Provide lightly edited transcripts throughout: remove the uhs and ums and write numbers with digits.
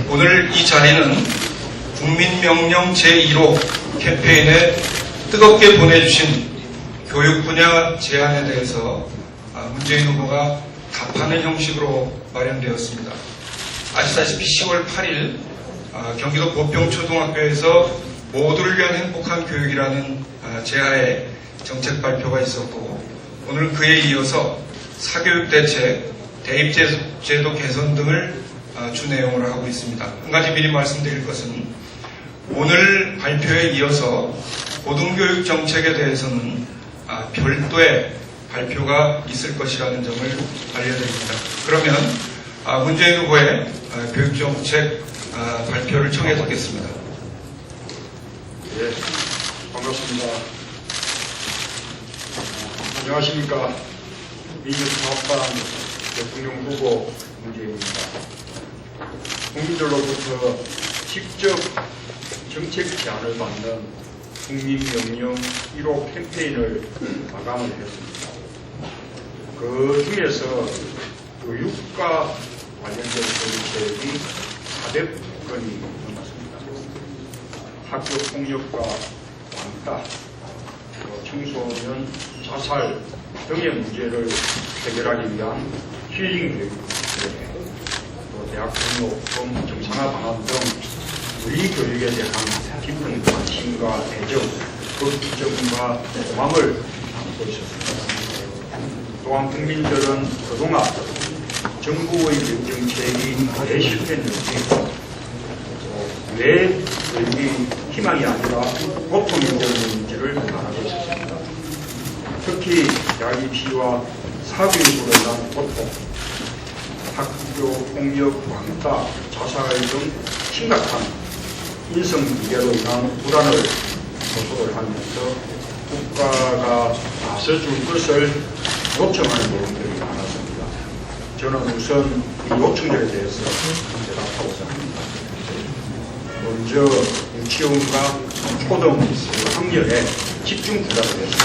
오늘 이 자리는 국민명령 제1호 캠페인에 뜨겁게 보내주신 교육 분야 제안에 대해서 문재인 후보가 답하는 형식으로 마련되었습니다. 아시다시피 10월 8일 경기도 보평초등학교에서 모두를 위한 행복한 교육이라는 제하의 정책 발표가 있었고, 오늘 그에 이어서 사교육대책, 대입제도 개선 등을 주 내용으로 하고 있습니다. 한 가지 미리 말씀드릴 것은 오늘 발표에 이어서 고등교육 정책에 대해서는 별도의 발표가 있을 것이라는 점을 알려드립니다. 그러면 문재인 후보의 교육정책 발표를 청해 듣겠습니다. 네, 반갑습니다. 안녕하십니까. 민주사업당 대통령 후보 문재인입니다. 국민들로부터 직접 정책 제안을 받는 국민명령 1호 캠페인을 마감을 했습니다. 그 중에서 교육과 관련된 정책이 400건이 넘었습니다. 학교 폭력과 왕따, 청소년 자살 등의 문제를 해결하기 위한 힐링 교육, 또 대학 등록금 정상화 방안 등 우리 교육에 대한 깊은 관심과 애정, 걱정과 고마움을 담고 있었습니다. 또한 국민들은 그동안 정부의 교육 정책이 왜 실패했는지, 왜 교육이 희망이 아니라 고통이 되는지를 알아고 있었습니다. 특히 야기 피와 사교육으로 인한 고통, 학교 폭력, 왕따, 자살 등 심각한 인성 붕괴로 인한 불안을 호소를 하면서 국가가 나서줄 것을 요청하는 내용들이 많았습니다. 저는 우선 이 요청들에 대해서 대답하고자 합니다. 먼저 유치원과 초등 학년에 집중 투자를 해서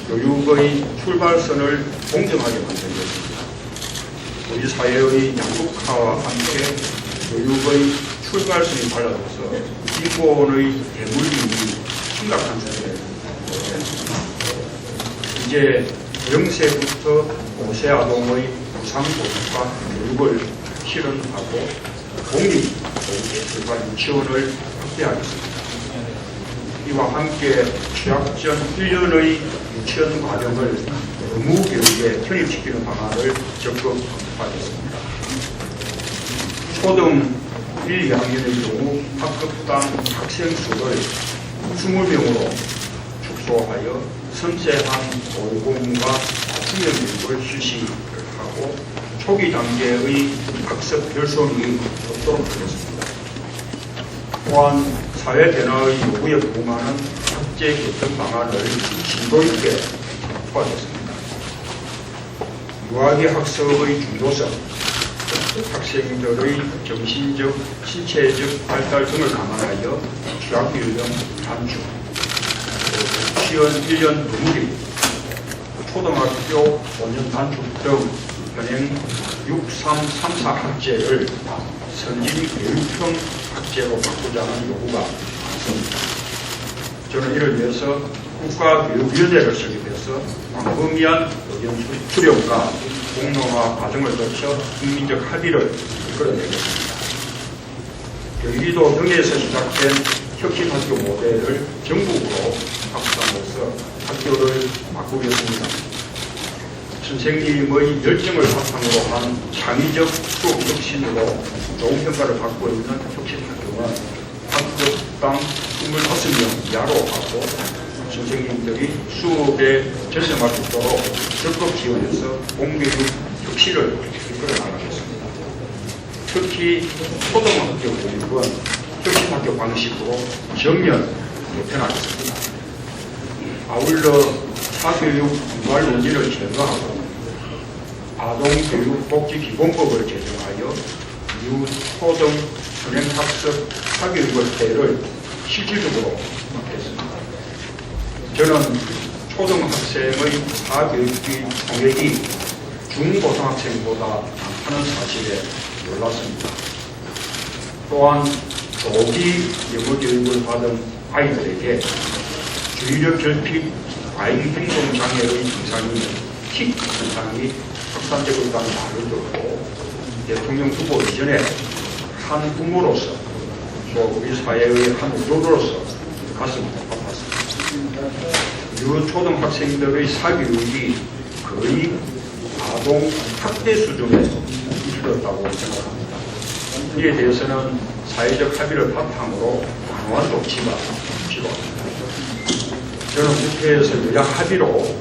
교육의 출발선을 공정하게 만든 것입니다. 우리 사회의 양극화와 함께 교육의 출발선이 달라져서 인권의 대물림이 심각한 상태입니다. 이제 0세부터 5세 아동의 무상보육과 교육을 실현하고 공립보육시설과 유치원을 확대하겠습니다. 이와 함께 취약전 1년의 유치원 과정을 의무교육에 편입시키는 방안을 적극 하겠습니다. 초등 1, 2학년의 경우 학급당 학생 수를 20명으로 축소하여 섬세한 돌봄과 수면교육을 실시를 하고 초기 단계의 학습 결손이 없도록 하겠습니다. 또한 사회 변화의 요구에 부응하는 학제 개선 방안을 심도 있게 도와줬습니다. 유아기 학습의 중요성, 학생들의 정신적, 신체적 발달 등을 감안하여 취학비율 단축, 유치원 1년 의무리, 초등학교 5년 단축 등 현행 6334 학제를 선진 교육형 학제로 바꾸자는 요구가 많습니다. 저는 이를 위해서 국가교육위원회를 설립해서 광범위한 의견 수렴과 공론화 과정을 거쳐 국민적 합의를 이끌어내겠습니다. 경기도 등에서 시작된 혁신학교 모델을 전국으로 확산해서 학교를 바꾸겠습니다. 선생님의 열정을 바탕으로 한 창의적 수업 혁신으로 좋은 평가를 받고 있는 혁신학교는 학급당 25명 이하로 하고 선생님들이 수업에 전념할 수 있도록 적극 지원해서 공교육 혁신을 이끌어 나가겠습니다. 특히 초등학교 교육은 혁신학교 방식으로 전면 개편하겠습니다. 아울러 사교육 유발 원리를 제거하고 아동교육복지기본법을 제정하여 유초등 선행학습 사교육의 폐를 실질적으로 막겠습니다. 저는 초등학생의 사교육비 총액이 중고등학생보다 많다는 사실에 놀랐습니다. 또한 조기 영어 교육을 받은 아이들에게 주의력 결핍 과잉 행동 장애의 증상인 틱 증상이 확산되고 있다는 말을 듣고 대통령 후보 이전에 한 부모로서 또 우리 사회의 한 우로로서 가슴이 아팠습니다. 유초등학생들의 사교육이 거의 아동 학대 수준에 이르렀다고 생각합니다. 이에 대해서는 사회적 합의를 바탕으로 강화한 조치가 필요합니다. 저는 국회에서 여야 합의로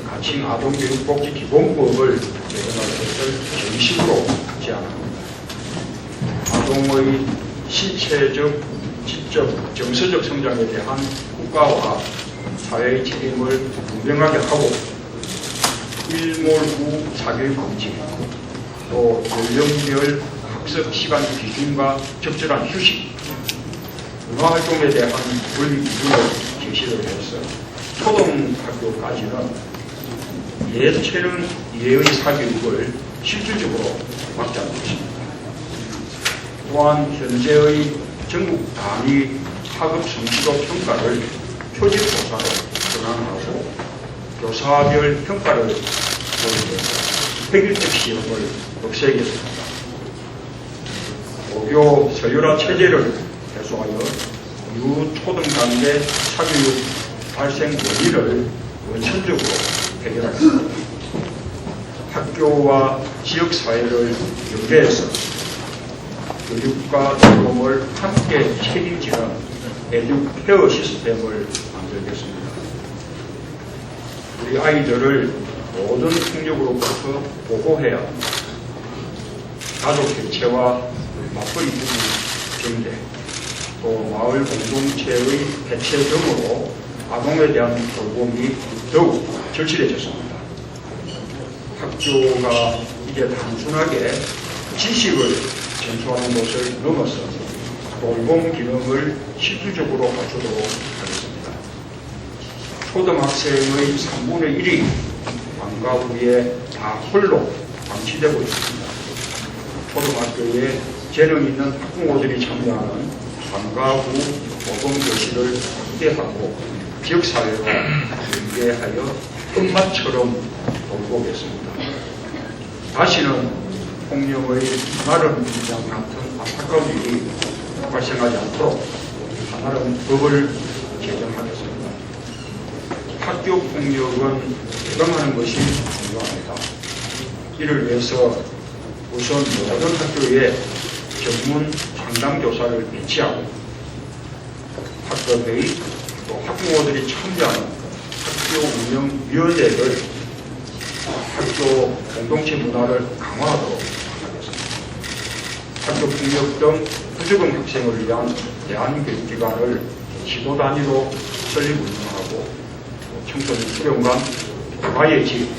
가칭 아동교육복지기본법을 개정할 것을 정식으로 제안합니다. 아동의 신체적, 지적, 정서적 성장에 대한 국가와 사회의 책임을 분명하게 하고 일몰후 사교육 금지, 또 연령별 학습 시간 기준과 적절한 휴식, 문화활동에 대한 권리 기준을 제시를 해서 초등학교까지는 예체능 이외의 사교육을 실질적으로 막자는 것입니다. 또한 현재의 전국 단위 학업 성취도 평가를 표집조사로 전환하고 교사별 평가를 도입해서 획일적 시험을 없애겠습니다. 고교 서열화 체제를 해소하여 유초등 단계 사교육 발생 원인을 원천적으로 해결하겠습니다. 학교와 지역사회를 연계해서 교육과 즐거움을 함께 책임지는 에듀케어 시스템을 만들겠습니다. 우리 아이들을 모든 폭력으로부터 보호해야 합니다. 가족 개체와 맞벌이 부부 정대, 또 마을 공동체의 개체 등으로 아동에 대한 돌봄이 더욱 절실해졌습니다. 학교가 이제 단순하게 지식을 전수하는 것을 넘어서 돌봄 기능을 실질적으로 갖추도록 하겠습니다. 초등학생의 3분의 1이 방과 후에 다 홀로 방치되고 있습니다. 초등학교에 재능 있는 학부모들이 참여하는 방과 후 모범 교실을 확대하고 지역사회와 연계하여 엄마처럼 돌보겠습니다. 다시는 폭력의 다른 분장 같은 안타까운 일이 발생하지 않도록 다른 법을 제정하겠습니다. 학교 폭력은 예방하는 것이 중요합니다. 이를 위해서 우선 모든 학교에 전문 상담교사를 배치하고 학급회의 또 학부모들이 참여하는 학교 운영위원회를 학교 공동체 문화를 강화하도록 하겠습니다. 학교 폭력 등 부적응 학생을 위한 대안교육기관을 시도 단위로 설립 운영하고 청소년 수련관, 가의 집,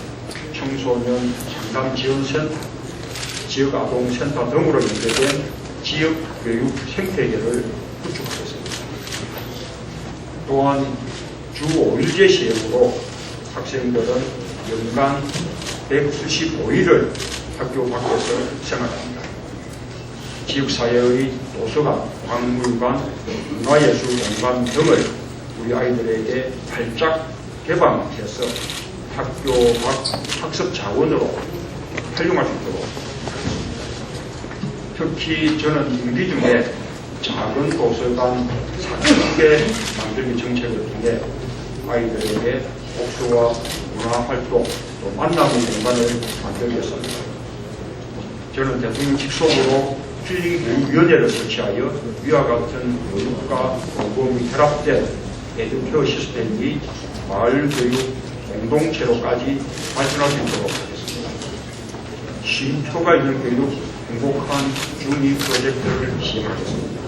청소년 상담지원센터, 지역아동센터 등으로 연계된 지역교육 생태계를 구축하겠습니다. 또한 주 5일제 시행으로 학생들은 연간 195일을 학교 밖에서 생활합니다. 지역사회의 도서관, 박물관, 문화예술공간 등을 우리 아이들에게 활짝 개방해서 학교 밖 학습 자원으로 활용할 수 있도록 하겠습니다. 특히 저는 임기 중에 작은 도서관 4,000개 만들기 정책을 통해 아이들에게 독서와 문화활동, 또 만남의 공간을 만들겠습니다. 저는 대통령 직속으로 필링교육위원회를 설치하여 위와 같은 교육과 돌봄이 결합된 에듀케어 시스템이 마을교육 공동체로까지 발전할 수 있도록 하겠습니다. 쉼표가 있는 교육 행복한 중립 프로젝트를 시행하겠습니다.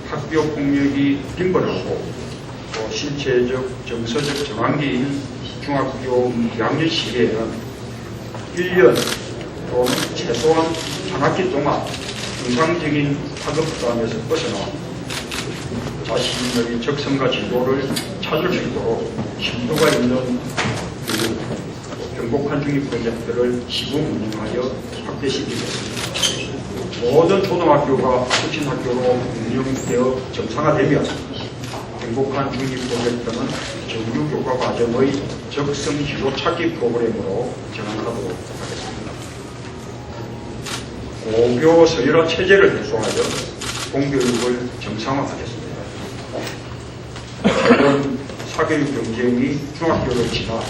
학교 폭력이 빈번하고 또 신체적, 정서적 전환기인 중학교 2학년 시기에는 1년 또는 최소한 한 학기 동안 정상적인 학업 부담에서 벗어나 자신의 적성과 진로를 찾을 수 있도록 심도가 있는 교육, 행복한 중립 프로젝트를 시공 운영하여 확대시키겠습니다. 모든 초등학교가 혁신학교로 운영되어 정상화되면 행복한 중립 프로젝트는 정규 교과 과정의 적성 지도 찾기 프로그램으로 전환하도록 하겠습니다. 고교 서열화 체제를 해소하여 공교육을 정상화하겠습니다. 최근 사교육 경쟁이 중학교를 지나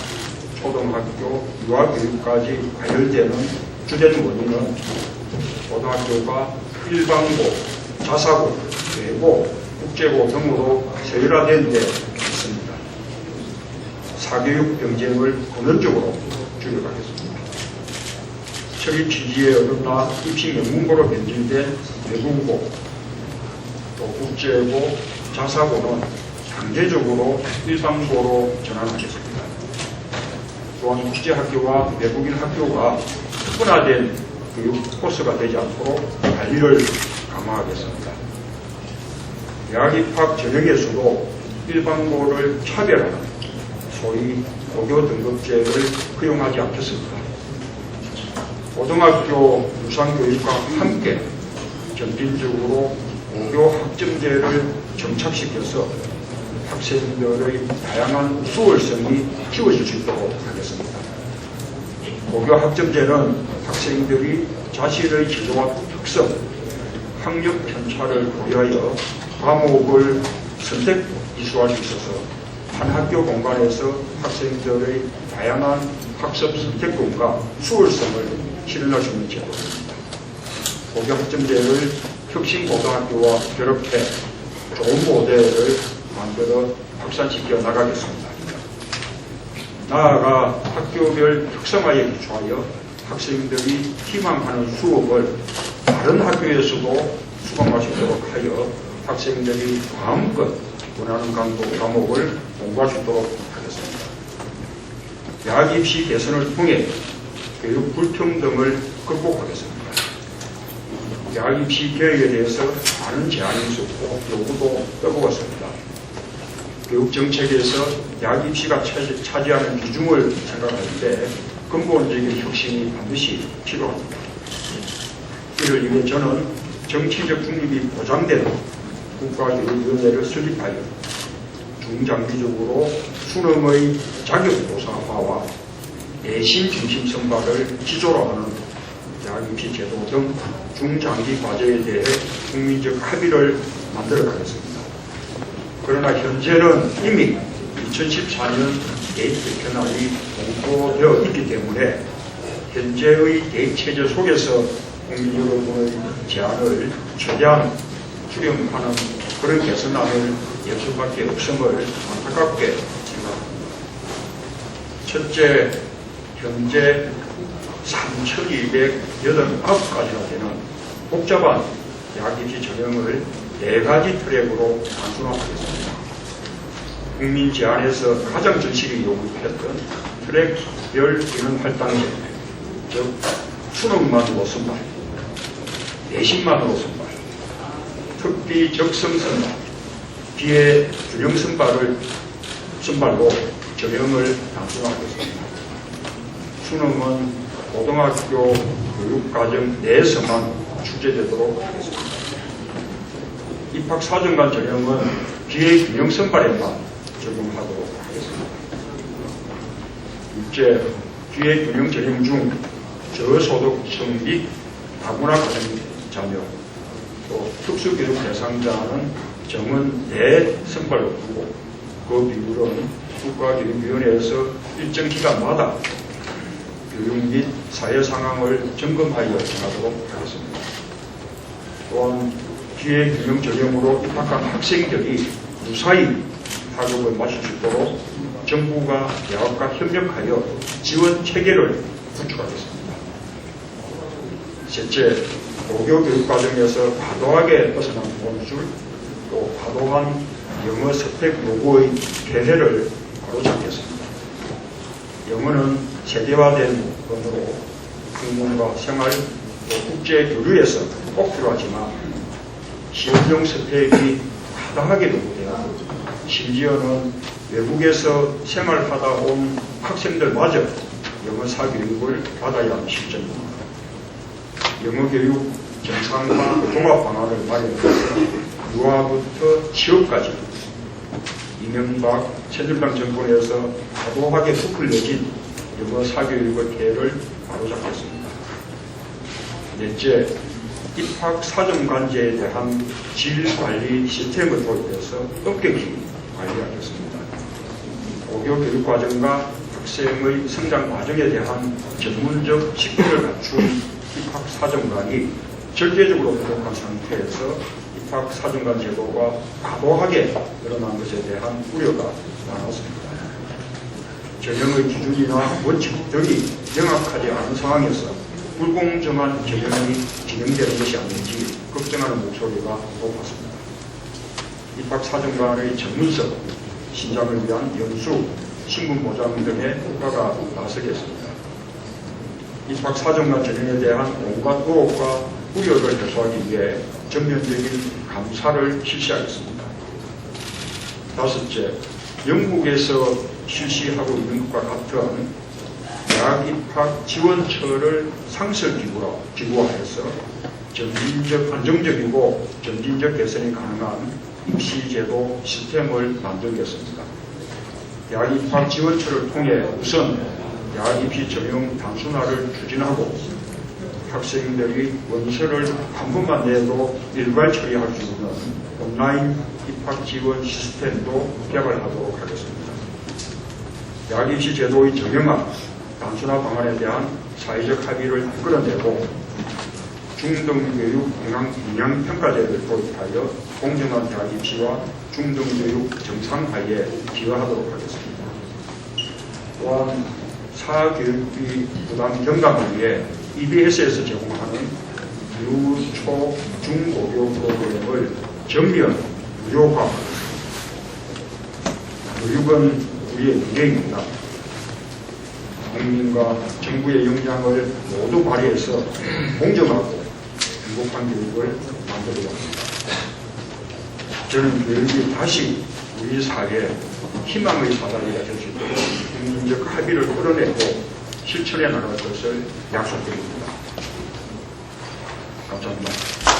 초등학교 유아교육까지 과열되는 주된 원인은 고등학교가 일반고, 자사고, 외고, 국제고 등으로 서열화된 데 있습니다. 사교육 경쟁을 근원적으로 줄여가겠습니다. 철입 취지에 어긋나 입시 영문고로 변질된 외국고, 또 국제고, 자사고는 강제적으로 일반고로 전환하겠습니다. 또한 국제학교와 외국인 학교가 특분화된 교육 코스가 되지 않도록 관리를 강화하겠습니다. 대학 입학 전형에서도 일반고를 차별하는 소위 고교 등급제를 허용하지 않겠습니다. 고등학교 유상교육과 함께 점진적으로 고교 학점제를 정착시켜서 학생들의 다양한 수월성이 키워질 수 있도록 하겠습니다. 고교 학점제는 학생들이 자신의 진로와 특성, 학력 편차를 고려하여 과목을 선택 이수할 수 있어서 한 학교 공간에서 학생들의 다양한 학습 선택권과 수월성을 실현할 수 있는 제도입니다. 고교 학점제를 혁신고등학교와 결합해 좋은 모델을 만들어 확산시켜 나가겠습니다. 나아가 학교별 특성화에 기초하여 학생들이 희망하는 수업을 다른 학교에서도 수강할 수 있도록 하여 학생들이 마음껏 원하는 과목을 공부할 수 있도록 하겠습니다. 대학 입시 개선을 통해 교육 불평등을 극복하겠습니다. 대학 입시 계획에 대해서 많은 제안이 있었고 요구도 떠보았습니다. 교육정책에서 대학 입시가 차지하는 비중을 생각할 때 근본적인 혁신이 반드시 필요합니다. 이를 위해 저는 정치적 중립이 보장되는 국가교육위원회를 설립하여 중장기적으로 수능의 자격고사화와 내신 중심 선발을 기조로 하는 대학 입시 제도 등 중장기 과제에 대해 국민적 합의를 만들어가겠습니다. 그러나 현재는 이미 2014년 대입 개편안이 공포되어 있기 때문에 현재의 대입체제 속에서 국민 여러분의 제안을 최대한 수렴하는 그런 개선안을 낼 수밖에 없음을 안타깝게 생각합니다. 첫째, 현재 3,289가지나 되는 복잡한 대학 입시 전형을 4가지 트랙으로 단순화하겠습니다. 국민 제안에서 가장 정식이 요구했던 트랙별 기능 할당제, 즉 수능만으로 선발, 내신만으로 선발, 특비 적성 선발, 기회 균형 선발로 전형을 단순화하겠습니다. 수능은 고등학교 교육과정 내에서만 출제되도록 하겠습니다. 입학 사정관 전형은 기회 균형 선발에만 적용하도록 하겠습니다. 둘째, 기회 균형 전형 중 저소득층 및 다문화 가정 자녀, 또 특수교육 대상자는 정은 내 선발로 두고 그 비율은 국가교육위원회에서 일정 기간마다 교육 및 사회 상황을 점검하여 정하도록 하겠습니다. 또한 기회 균형 전형으로 입학한 학생들이 무사히 학업을 마칠 수 있도록 정부가 대학과 협력하여 지원 체계를 구축하겠습니다. 셋째, 고교 교육 과정에서 과도하게 벗어난 본술, 또 과도한 영어 습득 요구의 폐해를 바로잡겠습니다. 영어는 세계화된 언어로 학문과 생활, 또 국제 교류에서 꼭 필요하지만 시험용 스펙이 과다하게 요구되어 심지어는 외국에서 생활하다 온 학생들마저 영어 사교육을 받아야 하는 실정입니다. 영어 교육 정상화 종합 방안을 마련해서 유아부터 취업까지 이명박 새누리당 정권에서 과도하게 부풀려진 영어 사교육의 폐해를 바로잡겠습니다. 넷째, 입학 사정관제에 대한 질관리 시스템을 도입해서 엄격히 관리하겠습니다. 고교 교육과정과 학생의 성장 과정에 대한 전문적 식견을 갖춘 입학 사정관이 절대적으로 부족한 상태에서 입학 사정관 제도가 과도하게 늘어난 것에 대한 우려가 많았습니다. 전형의 기준이나 원칙 등이 명확하지 않은 상황에서 불공정한 전형이 진행되는 것이 아닌지 걱정하는 목소리가 높았습니다. 입학 사정관의 전문성, 신장을 위한 연수, 신분 보장 등의 효과가 나서겠습니다. 입학 사정관 전형에 대한 온갖 의혹과 우려를 해소하기 위해 전면적인 감사를 실시하겠습니다. 다섯째, 영국에서 실시하고 있는 것과 같은 대학 입학 지원처를 상설기구화해서 안정적이고 점진적 개선이 가능한 입시제도 시스템을 만들겠습니다. 대학 입학 지원처를 통해 우선 대학 입시 전형 단순화를 추진하고 학생들이 원서를 한 번만 내도 일괄 처리할 수 있는 온라인 입학 지원 시스템도 개발하도록 하겠습니다. 대학 입시 제도의 정형화, 단순화 방안에 대한 사회적 합의를 이끌어내고 중등교육 영향평가제를 도입하여 공정한 대학 입시와 중등교육 정상화에 기여하도록 하겠습니다. 또한 사교육비 부담 경감을 위해 EBS에서 제공하는 유, 초, 중고교 프로그램을 전면 무료화하겠습니다. 교육은 우리의 미래입니다. 국민과 정부의 역량을 모두 발휘해서 공정하고 행복한 교육을 만들어 왔습니다. 저는 교육이 다시 우리 사회에 희망의 사다리가 될 수 있도록 국민적 합의를 끌어내고 실천해 나갈 것을 약속드립니다. 감사합니다.